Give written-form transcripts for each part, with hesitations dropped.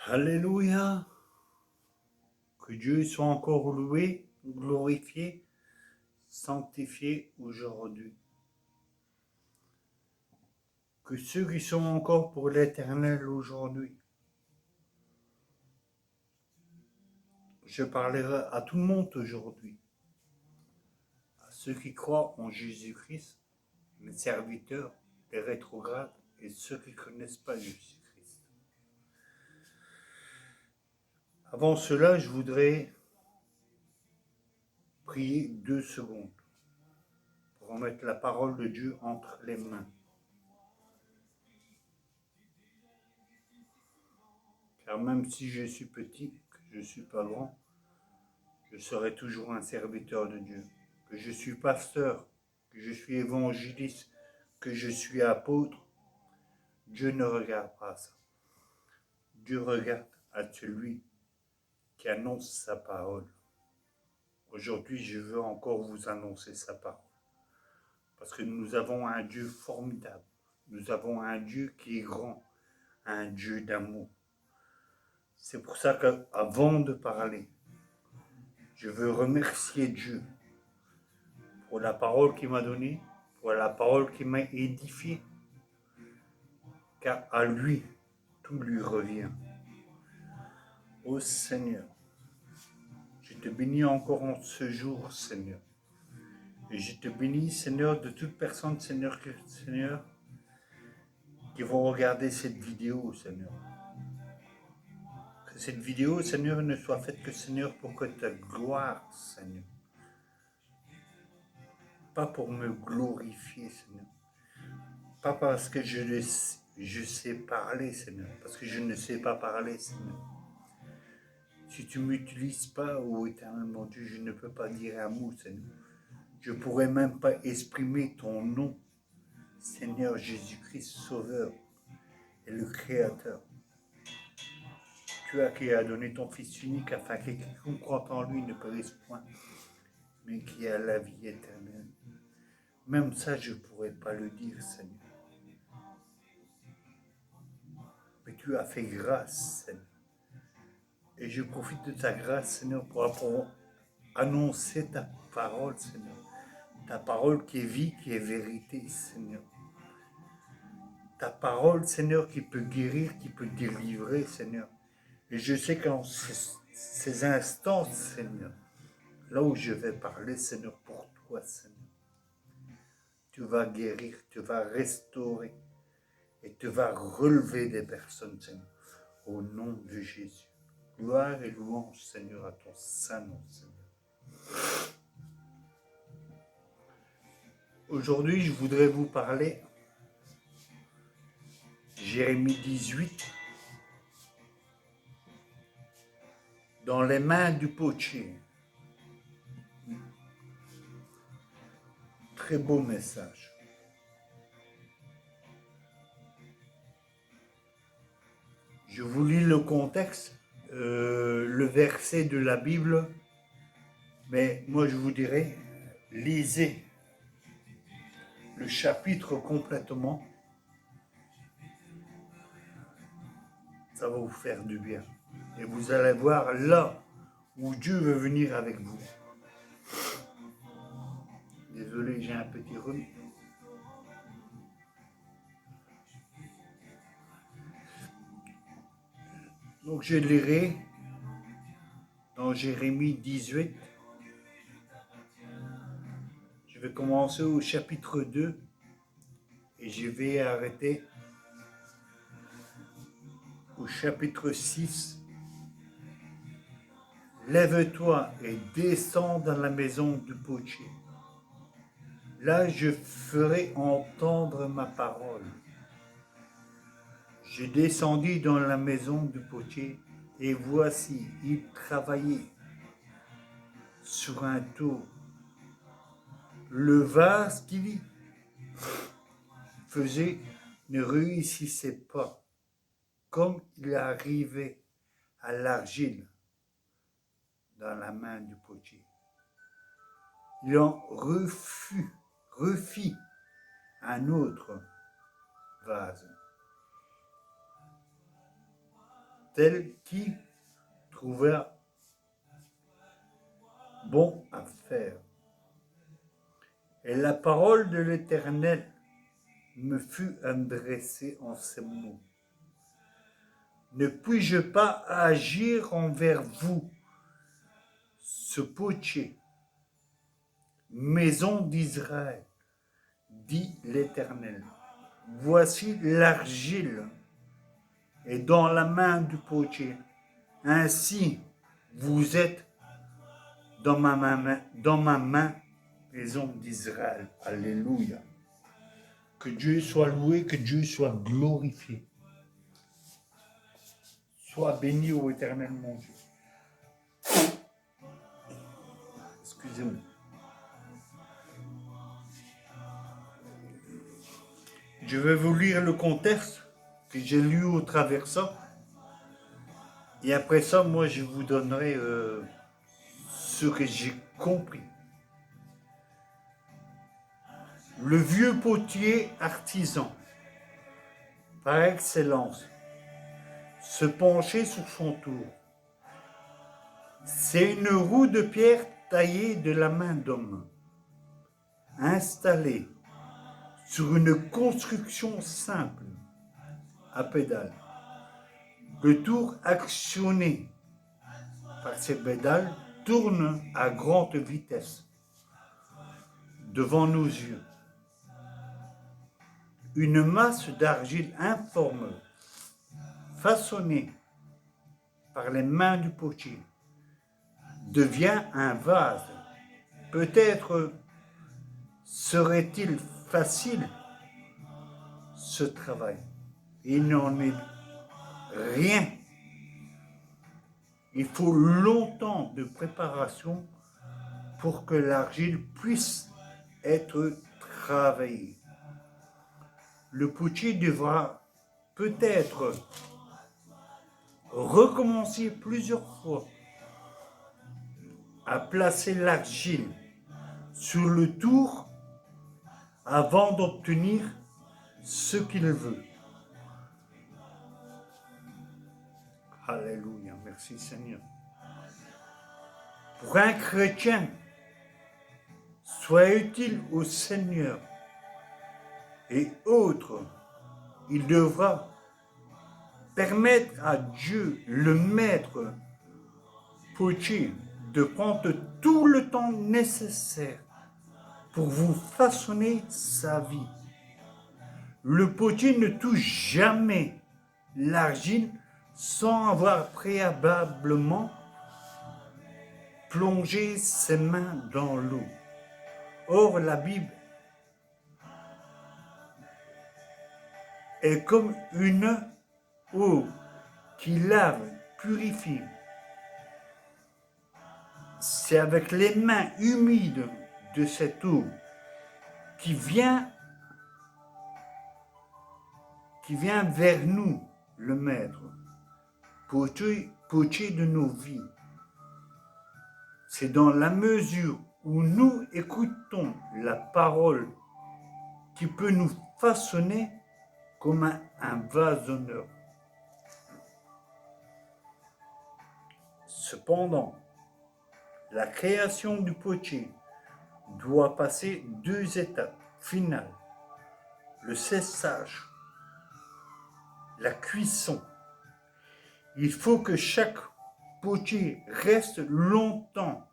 Alléluia, que Dieu soit encore loué, glorifié, sanctifié aujourd'hui. Que ceux qui sont encore pour l'Éternel aujourd'hui, je parlerai à tout le monde aujourd'hui, à ceux qui croient en Jésus-Christ, les serviteurs, les rétrogrades et ceux qui ne connaissent pas Jésus-Christ. Avant cela, je voudrais prier 2 secondes pour remettre la parole de Dieu entre les mains. Car même si je suis petit, que je ne suis pas grand, je serai toujours un serviteur de Dieu. Que je suis pasteur, que je suis évangéliste, que je suis apôtre, Dieu ne regarde pas ça. Dieu regarde à celui qui annonce sa parole. Aujourd'hui, je veux encore vous annoncer sa parole. Parce que nous avons un Dieu formidable. Nous avons un Dieu qui est grand, un Dieu d'amour. C'est pour ça qu'avant de parler, je veux remercier Dieu pour la parole qu'il m'a donnée, pour la parole qui m'a édifié, car à lui, tout lui revient. Ô Seigneur, je te bénis encore en ce jour, Seigneur. Et je te bénis, Seigneur, de toute personne, Seigneur, qui vont regarder cette vidéo, Seigneur. Que cette vidéo, Seigneur, ne soit faite que, Seigneur, pour que ta gloire, Seigneur. Pas pour me glorifier, Seigneur. Pas parce que je sais parler, Seigneur. Parce que je ne sais pas parler, Seigneur. Si tu ne m'utilises pas, ô éternel mon Dieu, je ne peux pas dire un mot, Seigneur. Je ne pourrais même pas exprimer ton nom, Seigneur Jésus-Christ, Sauveur et le Créateur. Tu as qui a donné ton Fils unique afin que quiconque croit en lui ne périsse point, mais qui a la vie éternelle. Même ça, je ne pourrais pas le dire, Seigneur. Mais tu as fait grâce, Seigneur. Et je profite de ta grâce, Seigneur, pour annoncer ta parole, Seigneur. Ta parole qui est vie, qui est vérité, Seigneur. Ta parole, Seigneur, qui peut guérir, qui peut délivrer, Seigneur. Et je sais qu'en ces instants, Seigneur, là où je vais parler, Seigneur, pour toi, Seigneur, tu vas guérir, tu vas restaurer et tu vas relever des personnes, Seigneur, au nom de Jésus. Gloire et louange, Seigneur, à ton saint nom, Seigneur. Aujourd'hui, je voudrais vous parler Jérémie 18, dans les mains du potier. Très beau message. Je vous lis le contexte, le verset de la Bible, mais moi je vous dirais, lisez le chapitre complètement, ça va vous faire du bien. Et vous allez voir là où Dieu veut venir avec vous. Désolé, j'ai un petit rhume. Donc je lirai dans Jérémie 18. Je vais commencer au chapitre 2 et je vais arrêter au chapitre 6. Lève-toi et descends dans la maison du potier. Là, je ferai entendre ma parole. Je descendis dans la maison du potier, et voici, il travaillait sur un tour. Le vase qu'il faisait ne réussissait pas, comme il arrivait à l'argile dans la main du potier. Il en refit un autre vase, tel qui trouva bon à faire. Et la parole de l'Éternel me fut adressée en ces mots. Ne puis-je pas agir envers vous, ce potier, maison d'Israël, dit l'Éternel. Voici l'argile est dans la main du potier. Ainsi, vous êtes dans ma main, maison d'Israël. Alléluia. Que Dieu soit loué, que Dieu soit glorifié. Sois béni ô Éternel mon Dieu. Excusez-moi. Je vais vous lire le contexte que j'ai lu au travers ça. Et après ça, moi, je vous donnerai ce que j'ai compris. Le vieux potier artisan, par excellence, se penchait sur son tour. C'est une roue de pierre taillée de la main d'homme, installée sur une construction simple, à pédales. Le tour actionné par ces pédales tourne à grande vitesse devant nos yeux. Une masse d'argile informe, façonnée par les mains du potier, devient un vase. Peut-être serait-il facile ce travail. Il n'en est rien. Il faut longtemps de préparation pour que l'argile puisse être travaillée. Le potier devra peut-être recommencer plusieurs fois à placer l'argile sur le tour avant d'obtenir ce qu'il veut. Alléluia, merci Seigneur. Pour un chrétien, soit utile au Seigneur et autres, il devra permettre à Dieu, le maître potier, de prendre tout le temps nécessaire pour vous façonner sa vie. Le potier ne touche jamais l'argile sans avoir préalablement plongé ses mains dans l'eau. Or, la Bible est comme une eau qui lave, purifie. C'est avec les mains humides de cette eau qui vient vers nous, le Maître, potier de nos vies. C'est dans la mesure où nous écoutons la parole qui peut nous façonner comme un vase d'honneur. Cependant, la création du potier doit passer 2 étapes finales. Le séchage, la cuisson. Il faut que chaque potier reste longtemps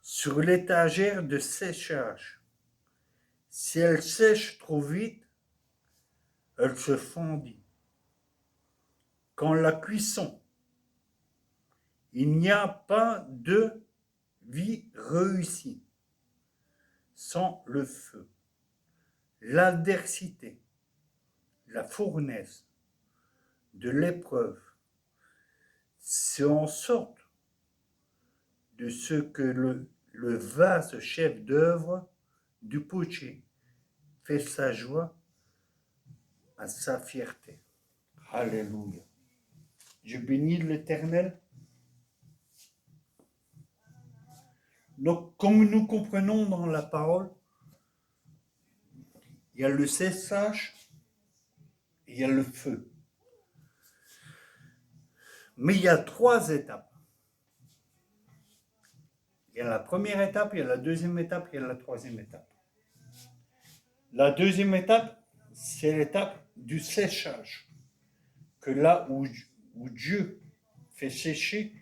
sur l'étagère de séchage. Si elle sèche trop vite, elle se fondit. Quand la cuisson, il n'y a pas de vie réussie sans le feu. L'adversité, la fournaise de l'épreuve, c'est en sorte de ce que le vaste chef d'œuvre du potier fait sa joie à sa fierté. Alléluia. Je bénis l'Éternel. Donc, comme nous comprenons dans la parole, il y a le séchage et il y a le feu. Mais il y a 3 étapes. Il y a la première étape, il y a la deuxième étape, il y a la troisième étape. La deuxième étape, c'est l'étape du séchage. Que là où Dieu fait sécher.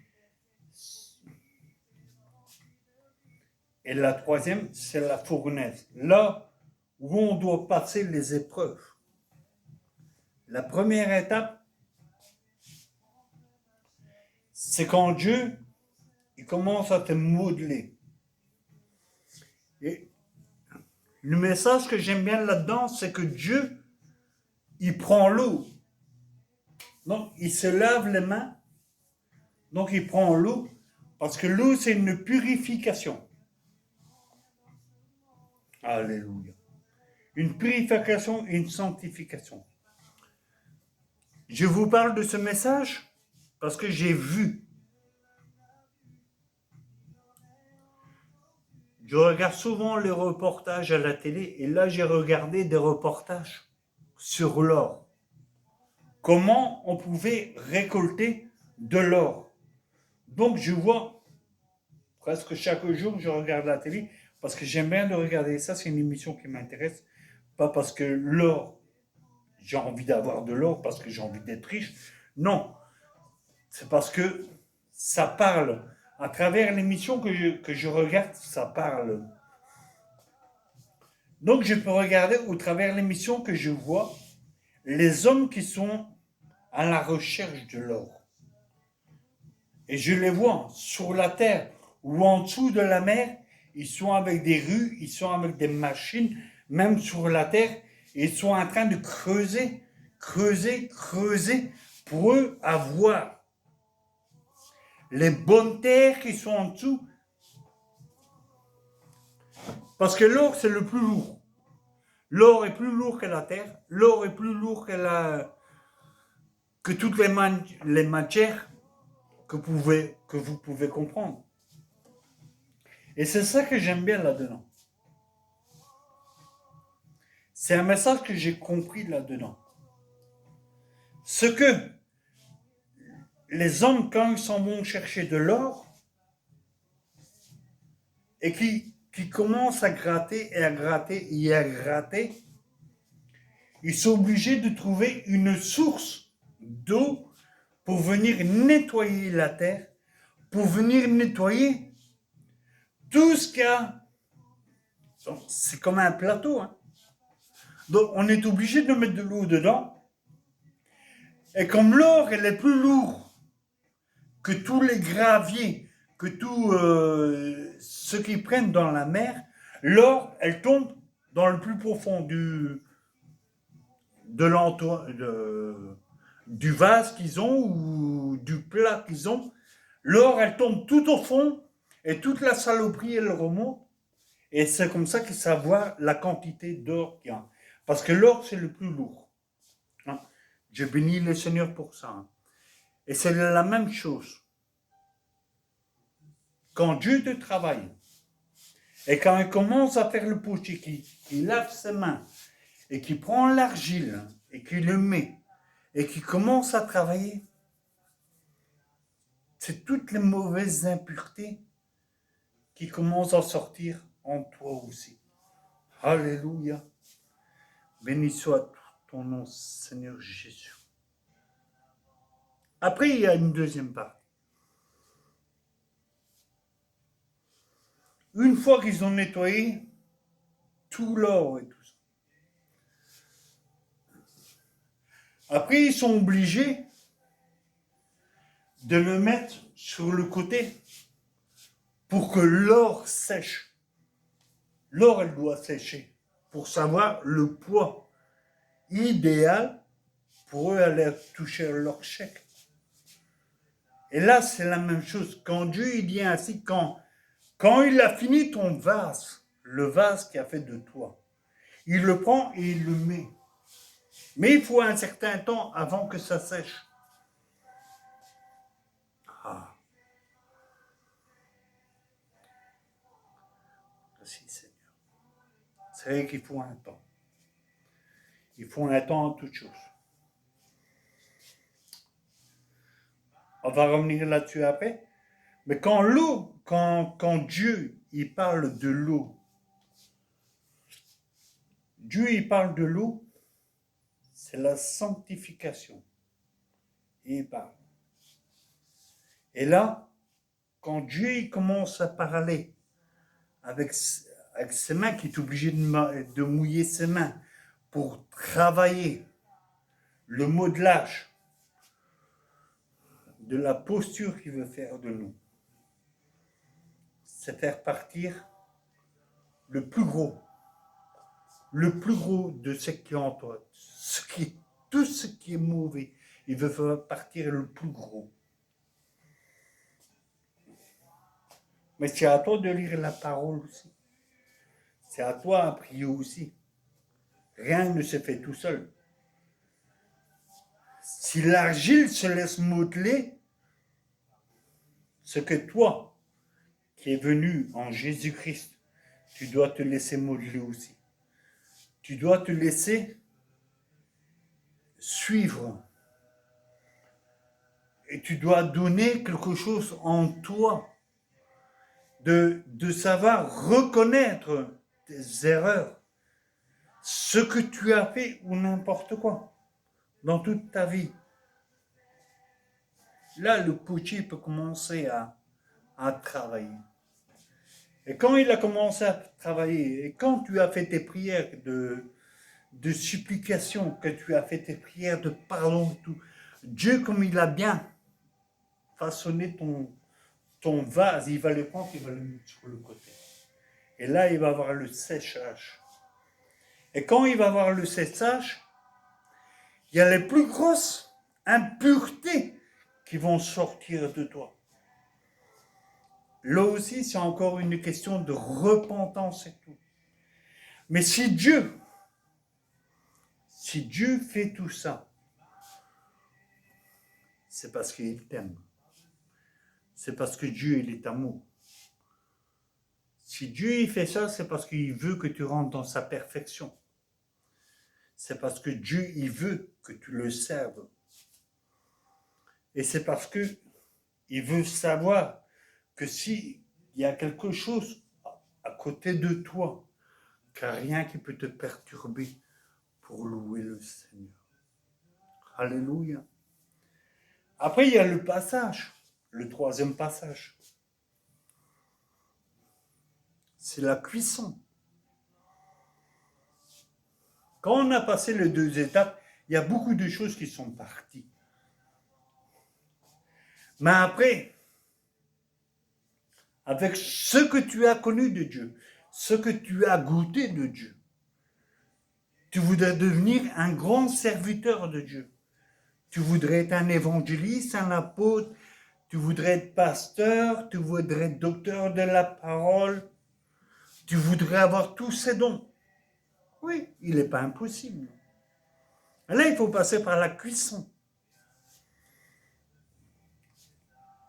Et la troisième, c'est la fournaise. Là où on doit passer les épreuves. La première étape, c'est quand Dieu il commence à te modeler. Et le message que j'aime bien là-dedans, c'est que Dieu, il prend l'eau. Donc, il se lave les mains. Donc, il prend l'eau. Parce que l'eau, c'est une purification. Alléluia. Une purification et une sanctification. Je vous parle de ce message parce que j'ai vu. Je regarde souvent les reportages à la télé et là j'ai regardé des reportages sur l'or. Comment on pouvait récolter de l'or. Donc je vois presque chaque jour je regarde la télé parce que j'aime bien de regarder ça, c'est une émission qui m'intéresse. Pas parce que l'or, j'ai envie d'avoir de l'or, parce que j'ai envie d'être riche. Non, c'est parce que ça parle. À travers l'émission que je regarde, ça parle. Donc je peux regarder au travers l'émission que je vois les hommes qui sont à la recherche de l'or. Et je les vois sur la terre ou en dessous de la mer, ils sont avec des rues, ils sont avec des machines, même sur la terre, et ils sont en train de creuser, creuser, creuser pour eux avoir les bonnes terres qui sont en dessous. Parce que l'or, c'est le plus lourd. L'or est plus lourd que la terre, l'or est plus lourd que toutes les matières que vous pouvez comprendre. Et c'est ça que j'aime bien là-dedans. C'est un message que j'ai compris là-dedans. Ce que les hommes, quand ils s'en vont chercher de l'or, et qui commencent à gratter et à gratter et à gratter, ils sont obligés de trouver une source d'eau pour venir nettoyer la terre, pour venir nettoyer tout ce qu'il y a. C'est comme un plateau. Hein. Donc on est obligé de mettre de l'eau dedans. Et comme l'or, elle est plus lourde que tous les graviers, que tous ceux qui prennent dans la mer, l'or, elle tombe dans le plus profond du vase qu'ils ont ou du plat qu'ils ont. L'or, elle tombe tout au fond et toute la saloperie, elle remonte. Et c'est comme ça qu'ils savent voir la quantité d'or qu'il y a. Parce que l'or, c'est le plus lourd. Hein. Je bénis le Seigneur pour ça. Hein. Et c'est la même chose. Quand Dieu te travaille, et quand il commence à faire le potier, qui lave ses mains, et qui prend l'argile, et qui le met, et qui commence à travailler, c'est toutes les mauvaises impuretés qui commencent à sortir en toi aussi. Alléluia. Béni soit ton nom, Seigneur Jésus. Après, il y a une deuxième partie. Une fois qu'ils ont nettoyé tout l'or et tout ça, après, ils sont obligés de le mettre sur le côté pour que l'or sèche. L'or, elle doit sécher pour savoir le poids idéal pour eux aller toucher leur chèque. Et là, c'est la même chose. Quand Dieu il dit ainsi, quand il a fini ton vase, le vase qui a fait de toi, il le prend et il le met. Mais il faut un certain temps avant que ça sèche. Ah. Merci Seigneur. C'est vrai qu'il faut un temps. Il faut un temps en toute chose. On va revenir là-dessus après. Mais quand Dieu, il parle de l'eau, Dieu, il parle de l'eau, c'est la sanctification. Il parle. Et là, quand Dieu il commence à parler avec ses mains, qui est obligé de mouiller ses mains pour travailler le modelage de la posture qu'il veut faire de nous, c'est faire partir le plus gros de ce qui est en toi, tout ce qui est mauvais. Il veut faire partir le plus gros. Mais c'est à toi de lire la parole aussi. C'est à toi de prier aussi. Rien ne se fait tout seul. Si l'argile se laisse modeler, ce que toi, qui es venu en Jésus-Christ, tu dois te laisser modeler aussi. Tu dois te laisser suivre. Et tu dois donner quelque chose en toi. De savoir reconnaître tes erreurs. Ce que tu as fait ou n'importe quoi. Dans toute ta vie. Là, le potier peut commencer à travailler. Et quand il a commencé à travailler, et quand tu as fait tes prières de supplication, que tu as fait tes prières de pardon, tout, Dieu, comme il a bien façonné ton vase, il va le prendre, il va le mettre sur le côté. Et là, il va avoir le séchage. Et quand il va avoir le séchage, il y a les plus grosses impuretés qui vont sortir de toi. Là aussi, c'est encore une question de repentance et tout. Mais si Dieu fait tout ça, c'est parce qu'il t'aime. C'est parce que Dieu, il est amour. Si Dieu il fait ça, c'est parce qu'il veut que tu rentres dans sa perfection. C'est parce que Dieu, il veut que tu le serves. Et c'est parce que il veut savoir que s'il y a quelque chose à côté de toi, qu'il n'y a rien qui peut te perturber pour louer le Seigneur. Alléluia. Après, il y a le passage, le troisième passage. C'est la cuisson. Quand on a passé les 2 étapes, il y a beaucoup de choses qui sont parties. Mais après, avec ce que tu as connu de Dieu, ce que tu as goûté de Dieu, tu voudrais devenir un grand serviteur de Dieu. Tu voudrais être un évangéliste, un apôtre, tu voudrais être pasteur, tu voudrais être docteur de la parole, tu voudrais avoir tous ces dons. Oui, il n'est pas impossible. Là, il faut passer par la cuisson.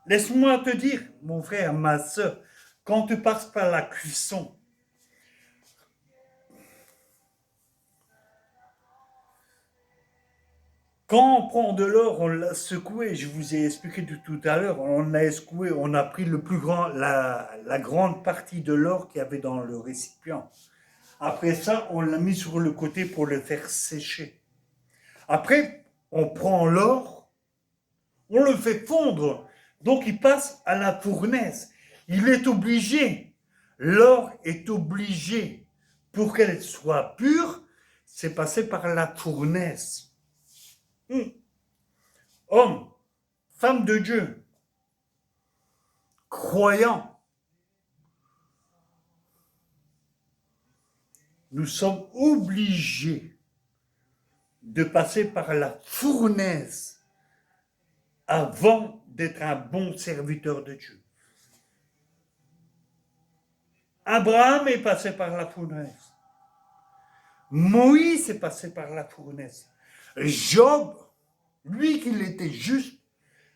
Laisse-moi te dire, mon frère, ma soeur, quand tu passes par la cuisson, quand on prend de l'or, on l'a secoué, je vous ai expliqué tout à l'heure, on l'a secoué, on a pris la grande partie de l'or qu'il y avait dans le récipient. Après ça, on l'a mis sur le côté pour le faire sécher. Après, on prend l'or, on le fait fondre, donc il passe à la fournaise. Il est obligé, l'or est obligé, pour qu'elle soit pure, c'est passer par la fournaise. Homme, femme de Dieu, croyant, nous sommes obligés de passer par la fournaise avant d'être un bon serviteur de Dieu. Abraham est passé par la fournaise. Moïse est passé par la fournaise. Job, lui qui était juste,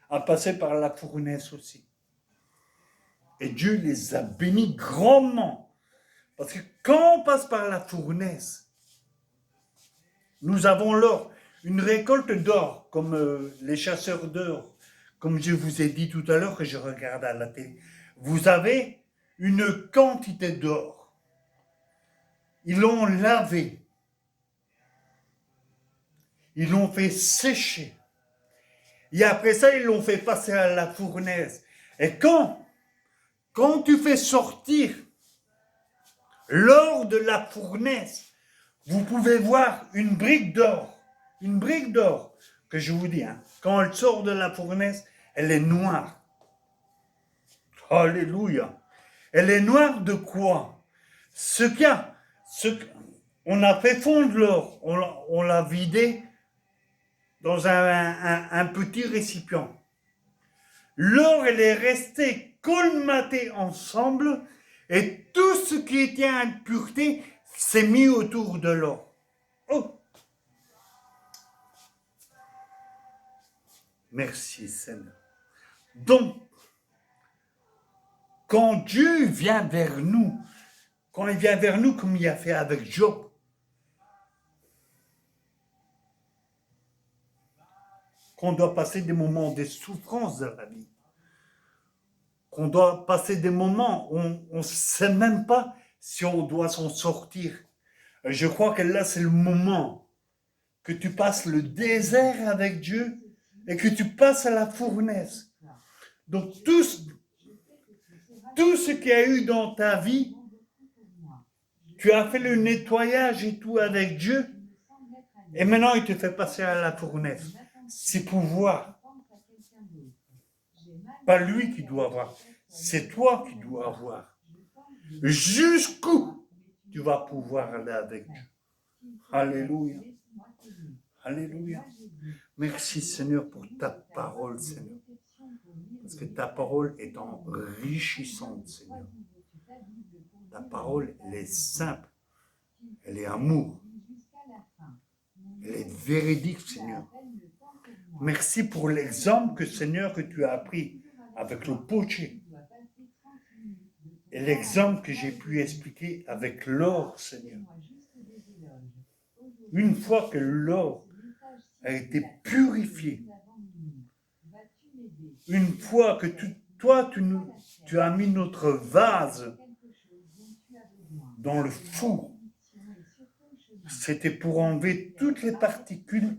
a passé par la fournaise aussi. Et Dieu les a bénis grandement. Parce que quand on passe par la fournaise, nous avons l'or, une récolte d'or, comme les chasseurs d'or, comme je vous ai dit tout à l'heure que je regarde à la télé, vous avez une quantité d'or. Ils l'ont lavé. Ils l'ont fait sécher. Et après ça, ils l'ont fait passer à la fournaise. Et quand tu fais sortir l'or de la fournaise, vous pouvez voir une brique d'or. Une brique d'or, que je vous dis, hein, quand elle sort de la fournaise, elle est noire. Alléluia. Elle est noire de quoi? On a fait fondre l'or, on l'a vidé dans un petit récipient. L'or, elle est restée colmatée ensemble et tout ce qui était impureté s'est mis autour de l'or. Oh! Merci Seigneur. Donc, quand Dieu vient vers nous, quand il vient vers nous comme il a fait avec Job, qu'on doit passer des moments de souffrance dans la vie, qu'on doit passer des moments où on ne sait même pas si on doit s'en sortir. Je crois que là, c'est le moment que tu passes le désert avec Dieu et que tu passes à la fournaise. Donc, tout ce qu'il y a eu dans ta vie, tu as fait le nettoyage et tout avec Dieu, et maintenant, il te fait passer à la fournaise. C'est pour voir. Pas lui qui doit voir, c'est toi qui dois voir. Jusqu'où tu vas pouvoir aller avec Dieu. Alléluia. Alléluia. Merci Seigneur pour ta parole, Seigneur. Parce que ta parole est enrichissante, Seigneur. Ta parole, elle est simple. Elle est amour. Elle est véridique, Seigneur. Merci pour l'exemple que, Seigneur, que tu as appris avec le potier. Et l'exemple que j'ai pu expliquer avec l'or, Seigneur. Une fois que l'or a été purifié, une fois que tu as mis notre vase dans le four, c'était pour enlever toutes les particules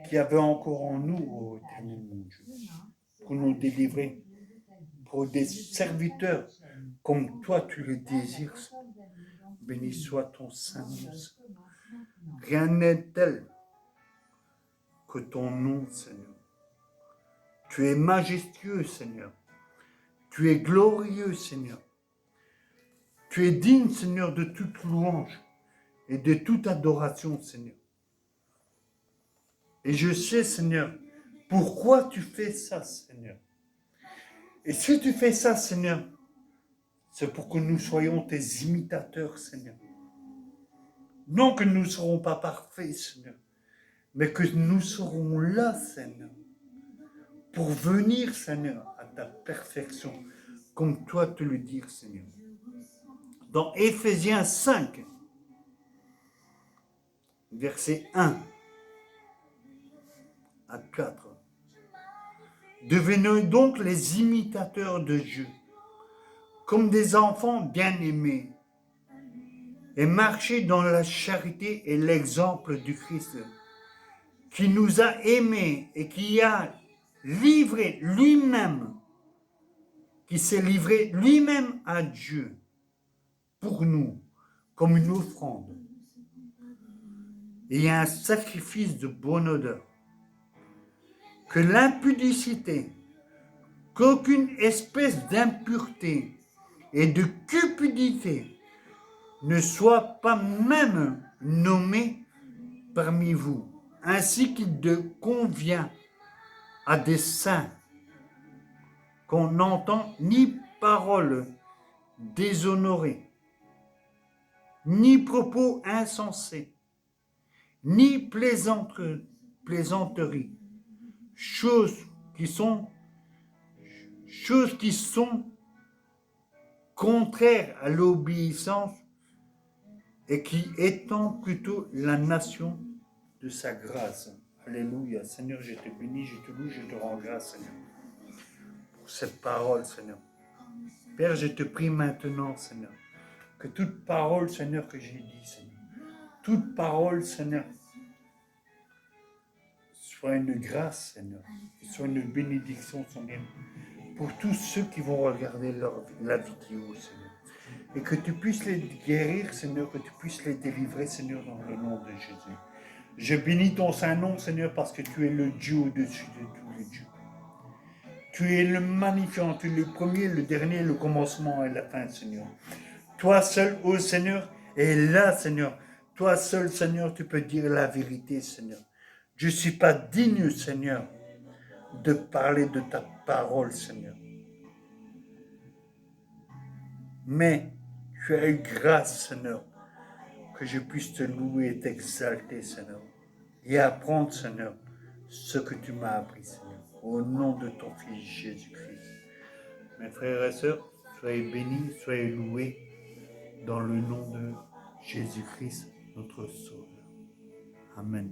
qu'il y avait encore en nous, oh éternel mon Dieu, pour nous délivrer, pour des serviteurs comme toi tu le désires. Béni soit ton Saint-Nom. Rien n'est tel que ton nom, Seigneur. Tu es majestueux, Seigneur. Tu es glorieux, Seigneur. Tu es digne, Seigneur, de toute louange et de toute adoration, Seigneur. Et je sais, Seigneur, pourquoi tu fais ça, Seigneur. Et si tu fais ça, Seigneur, c'est pour que nous soyons tes imitateurs, Seigneur. Non que nous ne serons pas parfaits, Seigneur, mais que nous serons là, Seigneur, pour venir, Seigneur, à ta perfection, comme toi te le dire, Seigneur. Dans Éphésiens 5, verset 1 à 4. Devenez donc les imitateurs de Dieu, comme des enfants bien-aimés, et marchez dans la charité et l'exemple du Christ, qui nous a aimés et qui a livré lui-même, qui s'est livré lui-même à Dieu pour nous, comme une offrande et un sacrifice de bonne odeur. Que l'impudicité, qu'aucune espèce d'impureté et de cupidité ne soit pas même nommée parmi vous, ainsi qu'il convient à des saints, qu'on n'entend ni paroles déshonorées, ni propos insensés, ni plaisanteries, choses qui sont contraires à l'obéissance et qui étendent plutôt la nation de sa grâce. Alléluia. Seigneur, je te bénis, je te loue, je te rends grâce, Seigneur. cette parole, Seigneur. Père, je te prie maintenant, Seigneur, que toute parole, Seigneur, que j'ai dit, Seigneur, toute parole, Seigneur, soit une grâce, Seigneur, soit une bénédiction, Seigneur, pour tous ceux qui vont regarder la vidéo, Seigneur. Et que tu puisses les guérir, Seigneur, que tu puisses les délivrer, Seigneur, dans le nom de Jésus. Je bénis ton Saint-Nom, Seigneur, parce que tu es le Dieu au-dessus de tous les dieux. Tu es le magnifiant, tu es le premier, le dernier, le commencement et la fin, Seigneur. Toi seul, ô Seigneur, et là, Seigneur, toi seul, Seigneur, tu peux dire la vérité, Seigneur. Je ne suis pas digne, Seigneur, de parler de ta parole, Seigneur. Mais tu as eu grâce, Seigneur, que je puisse te louer et t'exalter, Seigneur, et apprendre, Seigneur, ce que tu m'as appris, Seigneur, au nom de ton Fils Jésus-Christ. Mes frères et sœurs, soyez bénis, soyez loués dans le nom de Jésus-Christ, notre Sauveur. Amen.